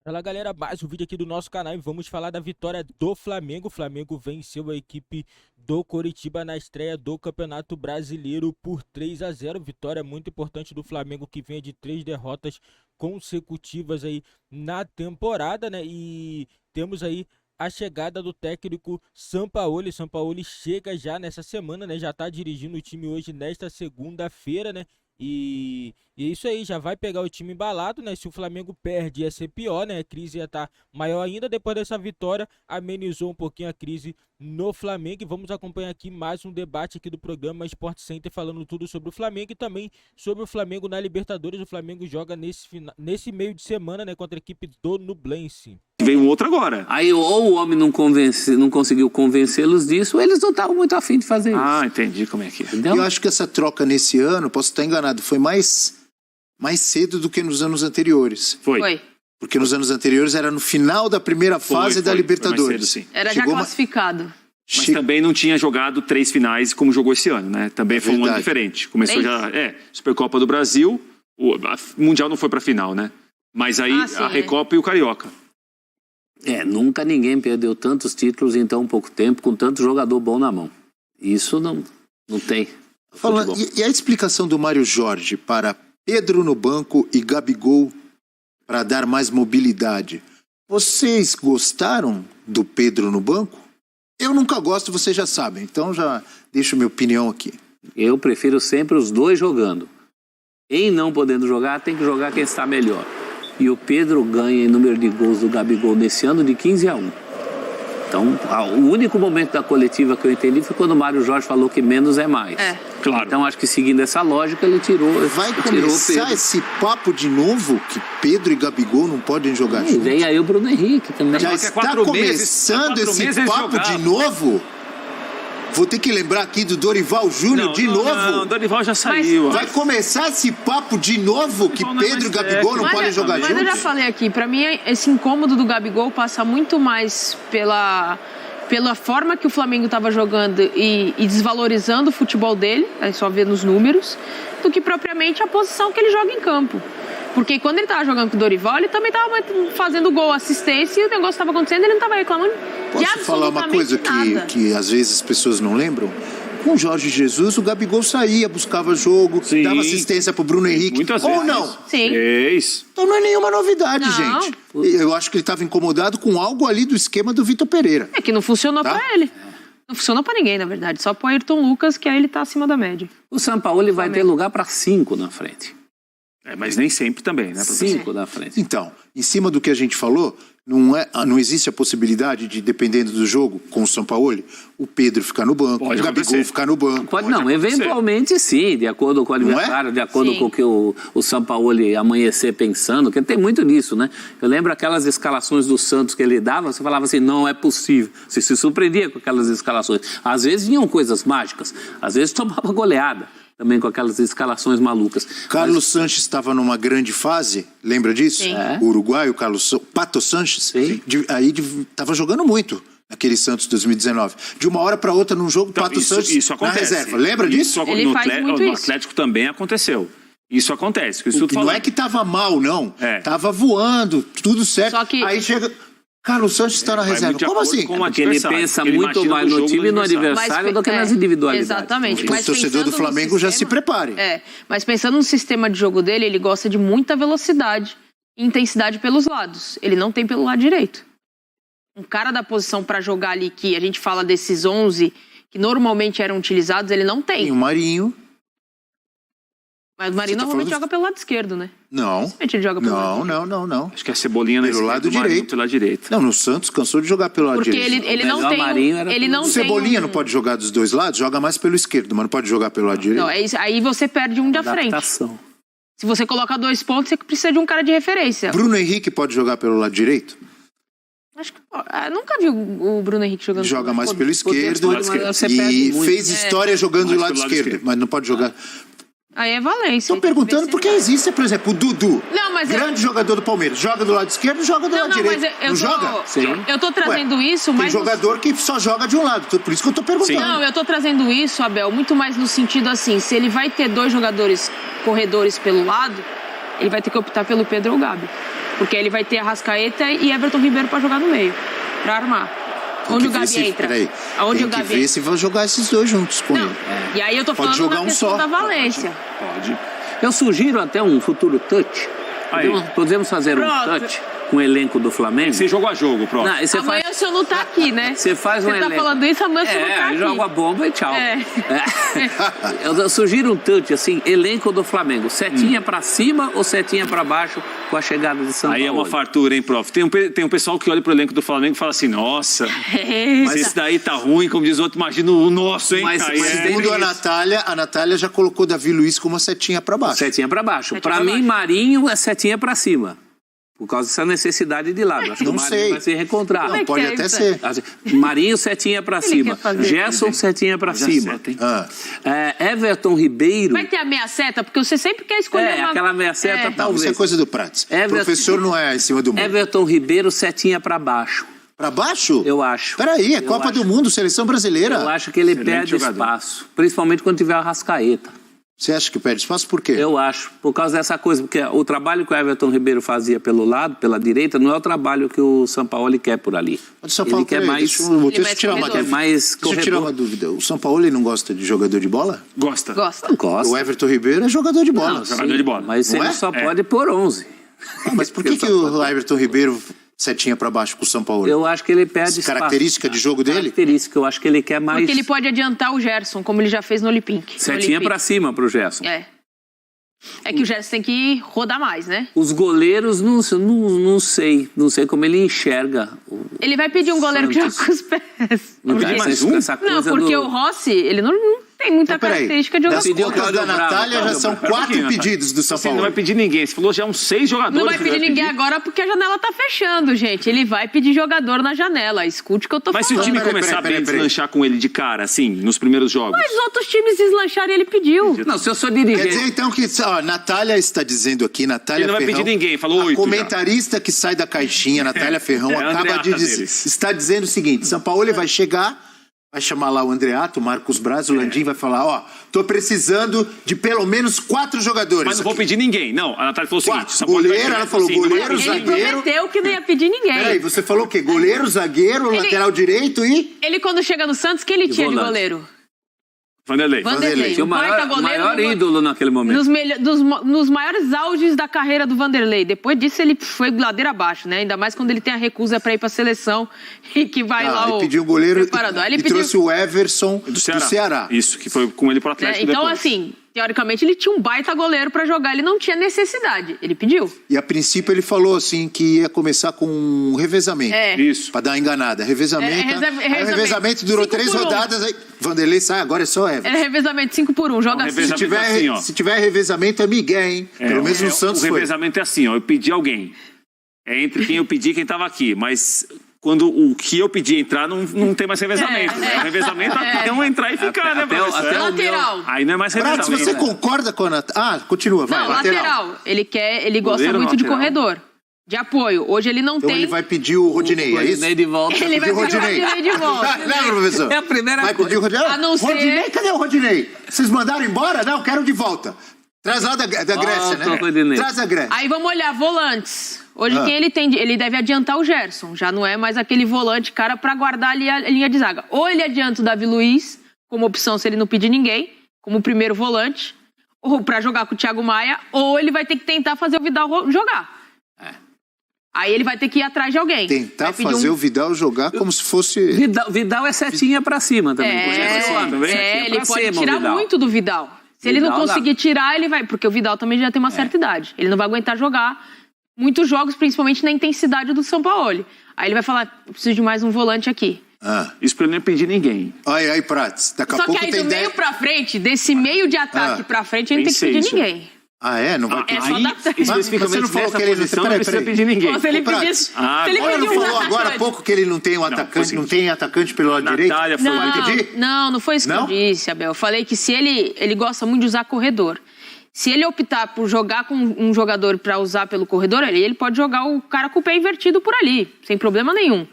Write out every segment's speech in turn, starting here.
Fala galera, mais um vídeo aqui do nosso canal e vamos falar da vitória do Flamengo. O Flamengo venceu a equipe do Coritiba na estreia do Campeonato Brasileiro por 3-0. Vitória muito importante do Flamengo, que vem de 3 derrotas consecutivas aí na temporada, né? E temos aí a chegada do técnico Sampaoli. Sampaoli chega já nessa semana, né? Já tá dirigindo o time hoje nesta segunda-feira, né? E é isso aí, já vai pegar o time embalado, né? Se o Flamengo perde, ia ser pior, né? A crise ia estar maior ainda. Depois dessa vitória, amenizou um pouquinho a crise no Flamengo. E vamos acompanhar aqui mais um debate aqui do programa Sport Center, falando tudo sobre o Flamengo e também sobre o Flamengo na Libertadores. O Flamengo joga nesse meio de semana, né? Contra a equipe do Nublense. Veio outro agora. Aí ou o homem não conseguiu convencê-los disso, ou eles não estavam muito afim de fazer isso. Ah, entendi como é que é. Entendeu? Eu acho que essa troca nesse ano, posso estar enganado, foi mais cedo do que nos anos anteriores. Foi. Porque nos anos anteriores era no final da primeira fase da Libertadores. Foi mais cedo, sim. Era Chegou já classificado. Mas também não tinha jogado 3 finais como jogou esse ano, né? Também foi um ano diferente. Começou já, Supercopa do Brasil, o Mundial não foi pra final, né? Mas aí sim, a Recopa e o Carioca. Nunca ninguém perdeu tantos títulos em tão pouco tempo, com tanto jogador bom na mão. Isso não tem. Falando, e a explicação do Mário Jorge para Pedro no banco e Gabigol para dar mais mobilidade? Vocês gostaram do Pedro no banco? Eu nunca gosto, vocês já sabem, então já deixo minha opinião aqui. Eu prefiro sempre os dois jogando. Em não podendo jogar, tem que jogar quem está melhor. E o Pedro ganha em número de gols do Gabigol nesse ano de 15-1. Então, o único momento da coletiva que eu entendi foi quando o Mário Jorge falou que menos é mais. Claro. Então, acho que seguindo essa lógica, ele tirou. Vai tirou começar esse papo de novo que Pedro e Gabigol não podem jogar juntos? Vem aí o Bruno Henrique também. Já está começando esse papo de novo? Vou ter que lembrar aqui do Dorival Júnior de novo. Não, o Dorival já saiu. Vai começar esse papo de novo que Pedro e Gabigol não podem jogar juntos? Mas eu já falei aqui, pra mim esse incômodo do Gabigol passa muito mais pela forma que o Flamengo estava jogando e desvalorizando o futebol dele, é só ver nos números, do que propriamente a posição que ele joga em campo. Porque quando ele estava jogando com o Dorival, ele também estava fazendo gol, assistência, e o negócio estava acontecendo, ele não estava reclamando de Posso falar uma coisa que às vezes as pessoas não lembram? Com o Jorge Jesus, o Gabigol saía, buscava jogo, Sim. dava assistência pro Bruno Henrique. Muitas Ou vezes. não? Sim. Fez. Então não é nenhuma novidade, Não. gente. Eu acho que ele estava incomodado com algo ali do esquema do Vitor Pereira. É que não funcionou Tá? pra ele. Não funcionou pra ninguém, na verdade. Só pro Ayrton Lucas, que aí ele tá acima da média. O Sampaoli vai ter lugar para 5 na frente. Mas nem sempre também, né, professor? 5 na frente. Então, em cima do que a gente falou, não existe a possibilidade de, dependendo do jogo, com o Sampaoli, o Pedro ficar no banco, Pode o Gabigol acontecer. ficar no banco. Pode não, eventualmente sim, de acordo com o adversário, de acordo Sim. com o que o Sampaoli amanhecer pensando, porque tem muito nisso, né? Eu lembro aquelas escalações do Santos que ele dava, você falava assim, não é possível. Você se surpreendia com aquelas escalações. Às vezes vinham coisas mágicas, às vezes tomava goleada, também com aquelas escalações malucas. Carlos Sanches estava numa grande fase, lembra disso? Sim. O uruguaio, Pato Sanches, Sim. estava jogando muito naquele Santos 2019. De uma hora para outra num jogo, Então, Pato Sanches isso na acontece. reserva. Lembra disso? Ele No faz muito no isso. Atlético também aconteceu. Isso acontece. Isso Não é que estava mal, não. Tava voando, tudo certo. Só que- Aí chega... Carlos Sanches está na vai reserva. muito de Como acordo assim? com o Porque ele adversário, pensa ele muito imagina mais do no jogo time e no adversário do que nas individualidades. Exatamente. Então, Mas o torcedor do pensando no Flamengo já se sistema- prepare. Mas pensando no sistema de jogo dele, ele gosta de muita velocidade e intensidade pelos lados. Ele não tem pelo lado direito. Um cara da posição pra jogar ali, que a gente fala desses 11 que normalmente eram utilizados, ele não Tem tem. o Marinho. Mas o Marinho Você tá normalmente falando- joga pelo lado esquerdo, né? Não. Normalmente ele joga pelo lado direito. Não. Acho que a Cebolinha Pelo lado direito. Pelo lado direito. Não, no Santos cansou de jogar pelo lado Porque direito. ele não melhor tem. Marinho era Ele não O tem. Cebolinha não pode jogar dos dois lados, joga mais pelo esquerdo, mas não pode jogar pelo lado direito. Não, é isso. Aí você perde um da frente. Adaptação. Se você coloca 2 pontos, você precisa de um cara de referência. Bruno Henrique pode jogar pelo lado direito? Acho que, nunca vi o Bruno Henrique jogando. Joga mais pelo esquerdo pode, mas você perde e muito. fez história jogando do Mais lado pelo lado esquerdo, esquerdo. mas não pode jogar. Aí é Valência. Estou perguntando porque existe, por exemplo, o Dudu, Não, mas grande jogador do Palmeiras, joga do lado esquerdo, joga do lado direito. mas não joga? Eu tô trazendo Ué, isso, Tem mas. jogador que só joga de um lado, por isso que eu tô perguntando. Não, eu tô trazendo isso, Abel, muito mais no sentido assim, se ele vai ter 2 jogadores corredores pelo lado, ele vai ter que optar pelo Pedro ou o Gabi. Porque ele vai ter Arrascaeta e Everton Ribeiro para jogar no meio, para armar. Onde o Gabi entra? Aonde tem que ver se vão jogar esses dois juntos com ele. E aí eu tô Pode falando jogar da questão da Valência. Pode. Eu sugiro até um futuro touch. Podemos fazer um touch com o elenco do Flamengo? Você jogo a jogo, pronto. Não, amanhã o senhor não tá aqui, né? Você faz um elenco. Você tá falando isso, amanhã o senhor não tá aqui. Joga a bomba e tchau. Eu sugiro um touch, assim, elenco do Flamengo. Setinha pra cima ou setinha pra baixo com a chegada de São Paulo? Aí é uma fartura, hein, prof? Tem um pessoal que olha pro elenco do Flamengo e fala assim, nossa, mas esse daí tá ruim, como diz o outro, imagina o nosso, hein? Mas segundo a Natália já colocou Davi Luiz como uma setinha pra baixo. Setinha pra baixo. Pra mim, Marinho é setinha pra cima. Por causa dessa necessidade de lado. Acho que o Marinho vai se reencontrar. Não, pode até ser. Marinho, setinha pra cima. Gerson, setinha pra cima. Everton Ribeiro... Vai ter a meia seta? Porque você sempre quer escolher uma... aquela meia seta, talvez. Isso é coisa do Prates. O professor não é em cima do mundo. Everton Ribeiro, setinha pra baixo. Pra baixo? Eu acho. Peraí, é Copa do Mundo, Seleção Brasileira. Eu acho que ele perde espaço. Principalmente quando tiver a Arrascaeta. Você acha que perde espaço por quê? Eu acho, por causa dessa coisa, porque o trabalho que o Everton Ribeiro fazia pelo lado, pela direita, não é o trabalho que o Sampaoli quer por ali. Ele quer mais... Deixa eu tirar uma dúvida. O Sampaoli não gosta de jogador de bola? Gosta. O Everton Ribeiro é jogador de bola. Não, jogador de bola. Mas ele só pode pôr 11. Mas por que o Everton Ribeiro... setinha pra baixo com o São Paulo? Eu acho que ele perde espaço. Característica de jogo dele? Característica, eu acho que ele quer mais... Porque ele pode adiantar o Gerson, como ele já fez no Olympique. Setinha pra cima pro Gerson. É que o Gerson tem que rodar mais, né? Os goleiros, não sei. Não sei como ele enxerga. Ele vai pedir um goleiro que joga com os pés. Não tem mais um? Não, porque o Rossi, ele não tem muita característica de jogar com os pés. Das contas da Natália já são 4 pedidos do São Paulo. Você não vai pedir ninguém. Você falou já uns 6 jogadores. Não vai pedir ninguém agora porque a janela tá fechando, gente. Ele vai pedir jogador na janela. Escute o que eu tô falando. Mas se o time começar a deslanchar com ele de cara, assim, nos primeiros jogos... Mas outros times deslancharem, ele pediu. Não, se eu sou dirigente... Quer dizer, então, que a Natália está dizendo aqui, Natália Ferrão... Ele não vai pedir ninguém, falou 8 comentarista que sai da caixinha, Natália Ferrão, acaba de dizer... Está dizendo o seguinte, São Paulo vai chegar... Vai chamar lá o Andreato, o Marcos Braz, o Landim vai falar, tô precisando de pelo menos 4 jogadores. Mas não vou pedir ninguém. Não, a Natália falou o seguinte... Goleiro, ela falou goleiro, zagueiro... Ele prometeu que não ia pedir ninguém. Peraí, você falou o quê? Goleiro, zagueiro, lateral direito e... Ele, quando chega no Santos, que ele tinha de goleiro? Vanderlei. Tinha o maior ídolo naquele momento. Nos maiores auges da carreira do Vanderlei. Depois disso, ele foi ladeira abaixo, né? Ainda mais quando ele tem a recusa para ir para a seleção e que vai lá ele pediu um goleiro e trouxe o Everson do Ceará. Isso, que foi com ele pro Atlético Então, depois. assim, teoricamente, ele tinha um baita goleiro para jogar. Ele não tinha necessidade. Ele pediu. E a princípio ele falou assim que ia começar com um revezamento. Isso. Pra dar uma enganada. Revezamento. Aí o revezamento durou 3 rodadas. Aí Vanderlei sai, agora é só Everton. É revezamento 5-1, joga assim. Se tiver revezamento é Miguel, hein? Pelo menos no Santos foi. O revezamento é assim, eu pedi alguém. É entre quem eu pedi e quem tava aqui. Mas quando o que eu pedi entrar, não tem mais revezamento. O revezamento até um entrar e ficar, né? Até lateral. Aí não é mais revezamento. Prato, você concorda com a Natália? Continua, vai. Não, lateral. Ele gosta muito de corredor. De apoio. Hoje ele não tem... Ele vai pedir o Rodinei, é isso? De volta. Ele vai pedir o Rodinei de volta. Lembra, professor? É a primeira coisa. Vai pedir o Rodinei? A não ser... Rodinei, cadê o Rodinei? Vocês mandaram embora? Não, quero de volta. Traz lá da Grécia, né? Traz a Grécia. Aí vamos olhar, volantes. Hoje quem ele tem... Ele deve adiantar o Gerson. Já não é mais aquele volante, cara, pra guardar ali a linha de zaga. Ou ele adianta o Davi Luiz, como opção se ele não pedir ninguém, como primeiro volante, ou pra jogar com o Thiago Maia, ou ele vai ter que tentar fazer o Vidal jogar. Aí ele vai ter que ir atrás de alguém. Tentar fazer o Vidal jogar como se fosse... Vidal é setinha pra cima também. Ele pode tirar muito do Vidal. Se ele não conseguir tirar, ele vai... Porque o Vidal também já tem uma certa idade. Ele não vai aguentar jogar muitos jogos, principalmente na intensidade do São Paulo. Aí ele vai falar, eu preciso de mais um volante aqui. Isso pra ele não pedir ninguém. Aí, Prates. Daqui a pouco Só que aí do meio pra frente, desse meio de ataque pra frente, ele não tem que pedir ninguém. Não vai pedir. Especificamente você não falou que ele não precisa pedir ninguém. Se ele pedisse... Ele não falou agora há pouco que ele não tem um atacante, não tem atacante pelo lado direito? Não foi isso que eu disse, Abel. Eu falei que se ele gosta muito de usar corredor. Se ele optar por jogar com um jogador para usar pelo corredor, ele pode jogar o cara com o pé invertido por ali, sem problema nenhum.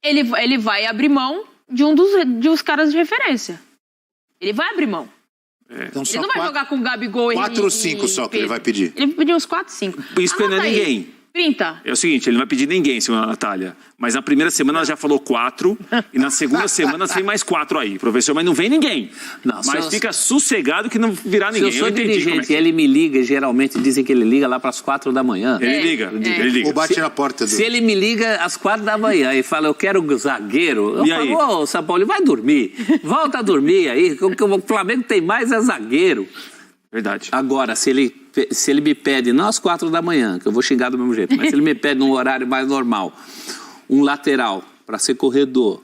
Ele vai abrir mão de um dos caras de referência. Ele vai abrir mão. Então, ele não vai jogar com o Gabigol 4 ou 5 só que ele vai pedir. Ele vai pedir uns 4, 5. Isso não é ninguém. 30. É o seguinte, ele não vai pedir ninguém, senhora Natália. Mas na primeira semana ela já falou 4. E na segunda semana vem mais 4 aí, professor. Mas não vem ninguém. Não, mas fica sossegado que não virá ninguém. Se eu sou dirigente, ele me liga, geralmente dizem que ele liga lá para as 4 da manhã. Ele liga. Ou bate na porta do... Se ele me liga às 4 da manhã e fala, eu quero zagueiro, eu falo, ô, São Paulo, vai dormir. Volta a dormir aí, que o Flamengo tem mais é zagueiro. Verdade. Agora, se ele me pede, não às 4 da manhã, que eu vou xingar do mesmo jeito, mas se ele me pede num horário mais normal, um lateral para ser corredor,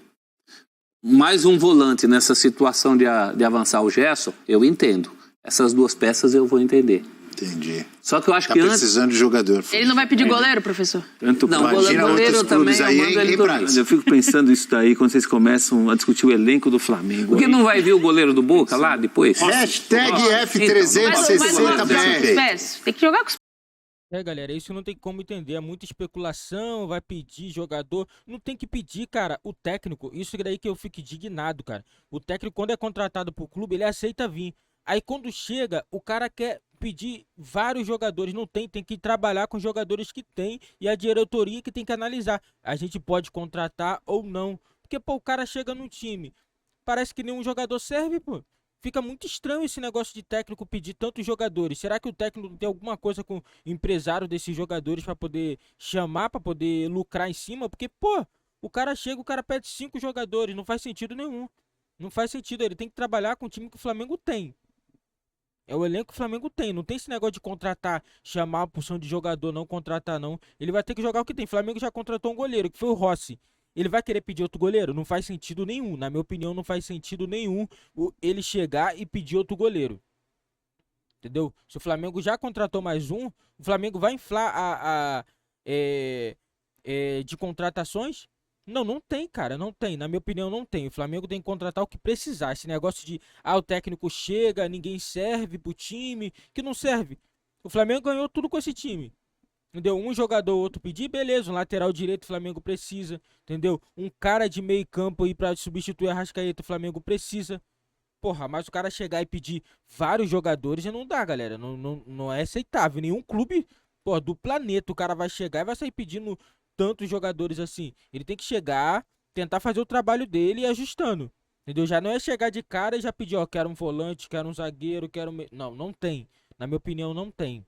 mais um volante nessa situação de avançar o Gerson, eu entendo. Essas 2 peças eu vou entender. Entendi. Só que eu acho que antes... precisando de jogador. Ele não vai pedir goleiro, professor? Não, goleiro também, eu mando ele dormir. Eu fico pensando isso daí quando vocês começam a discutir o elenco do Flamengo. Por que não vai vir o goleiro do Boca lá depois? Hashtag F360BR. Tem que jogar com os... Galera, isso não tem como entender, é muita especulação, vai pedir jogador, não tem que pedir, cara, o técnico, isso daí que eu fico indignado, cara. O técnico, quando é contratado pro clube, ele aceita vir. Aí quando chega, o cara quer pedir vários jogadores, não tem que trabalhar com os jogadores que tem e a diretoria que tem que analisar. A gente pode contratar ou não, porque pô, o cara chega no time, parece que nenhum jogador serve, pô. Fica muito estranho esse negócio de técnico pedir tantos jogadores. Será que o técnico tem alguma coisa com o empresário desses jogadores para poder chamar, para poder lucrar em cima? Porque, pô, o cara chega, o cara pede 5 jogadores, não faz sentido nenhum. Não faz sentido, ele tem que trabalhar com o time que o Flamengo tem. É o elenco que o Flamengo tem. Não tem esse negócio de contratar, chamar a porção de jogador, não contratar não. Ele vai ter que jogar o que tem. O Flamengo já contratou um goleiro, que foi o Rossi. Ele vai querer pedir outro goleiro? Não faz sentido nenhum. Na minha opinião, não faz sentido nenhum ele chegar e pedir outro goleiro. Entendeu? Se o Flamengo já contratou mais um, o Flamengo vai inflar de contratações? Não tem, cara, não tem. Na minha opinião, não tem. O Flamengo tem que contratar o que precisar. Esse negócio de, o técnico chega, ninguém serve pro time, que não serve. O Flamengo ganhou tudo com esse time. Entendeu? Um jogador, outro pedir, beleza. Um lateral direito o Flamengo precisa. Entendeu? Um cara de meio campo aí pra substituir a Arrascaeta o Flamengo precisa. Porra, mas o cara chegar e pedir vários jogadores já não dá, galera. Não é aceitável. Nenhum clube, porra, do planeta o cara vai chegar e vai sair pedindo tantos jogadores assim. Ele tem que chegar, tentar fazer o trabalho dele e ir ajustando. Entendeu? Já não é chegar de cara e já pedir, ó, quero um volante, quero um zagueiro, quero... Não tem. Na minha opinião, não tem.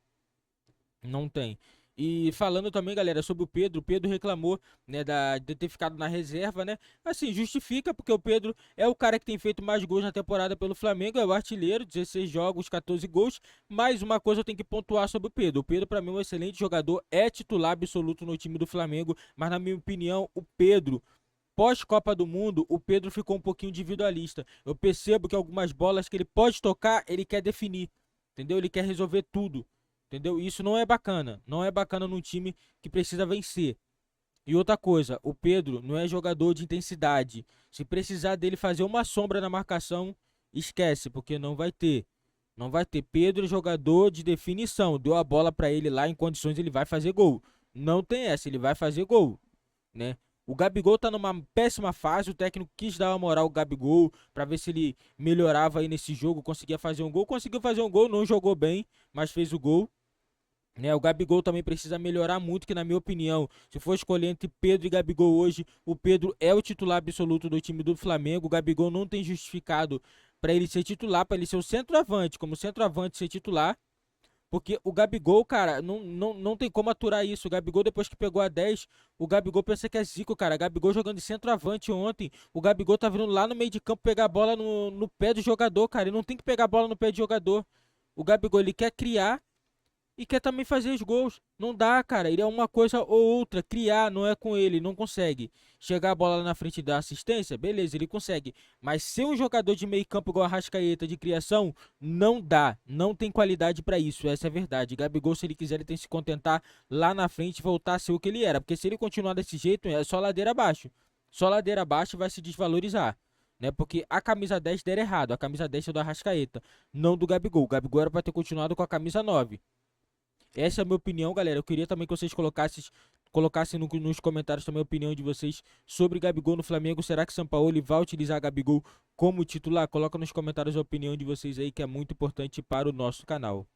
Não tem. E falando também, galera, sobre o Pedro reclamou, né, de ter ficado na reserva, né? Assim, justifica, porque o Pedro é o cara que tem feito mais gols na temporada pelo Flamengo, é o artilheiro, 16 jogos, 14 gols. Mais uma coisa eu tenho que pontuar sobre o Pedro. O Pedro, pra mim, é um excelente jogador, é titular absoluto no time do Flamengo, mas na minha opinião, o Pedro, pós-Copa do Mundo, o Pedro ficou um pouquinho individualista. Eu percebo que algumas bolas que ele pode tocar, ele quer definir, entendeu? Ele quer resolver tudo. Entendeu? Isso não é bacana. Não é bacana num time que precisa vencer. E outra coisa, o Pedro não é jogador de intensidade. Se precisar dele fazer uma sombra na marcação, esquece, porque não vai ter. Não vai ter. Pedro é jogador de definição. Deu a bola pra ele lá em condições, ele vai fazer gol. Não tem essa, ele vai fazer gol, né? O Gabigol tá numa péssima fase, o técnico quis dar uma moral ao Gabigol pra ver se ele melhorava aí nesse jogo, conseguia fazer um gol. Conseguiu fazer um gol, não jogou bem, mas fez o gol. Né, o Gabigol também precisa melhorar muito, que na minha opinião, se for escolher entre Pedro e Gabigol hoje, o Pedro é o titular absoluto do time do Flamengo. O Gabigol não tem justificado para ele ser titular, para ele ser o centroavante, como centroavante ser titular. Porque o Gabigol, cara, não tem como aturar isso. O Gabigol, depois que pegou a 10, o Gabigol pensa que é zico, cara. O Gabigol jogando de centroavante ontem. O Gabigol tá vindo lá no meio de campo pegar a bola no pé do jogador, cara. Ele não tem que pegar a bola no pé do jogador. O Gabigol, ele quer criar e quer também fazer os gols. Não dá, cara. Ele é uma coisa ou outra. Criar não é com ele, não consegue. Chegar a bola lá na frente e dar assistência, beleza, ele consegue. Mas ser um jogador de meio campo igual a Arrascaeta de criação, não dá. Não tem qualidade pra isso, essa é a verdade. Gabigol, se ele quiser, ele tem que se contentar lá na frente e voltar a ser o que ele era. Porque se ele continuar desse jeito, é só ladeira abaixo. Só ladeira abaixo vai se desvalorizar. Né, porque a camisa 10 deram errado. A camisa 10 é do Arrascaeta, não do Gabigol. O Gabigol era pra ter continuado com a camisa 9. Essa é a minha opinião, galera. Eu queria também que vocês colocassem nos comentários também a opinião de vocês sobre Gabigol no Flamengo. Será que Sampaoli vai utilizar Gabigol como titular? Coloca nos comentários a opinião de vocês aí, que é muito importante para o nosso canal.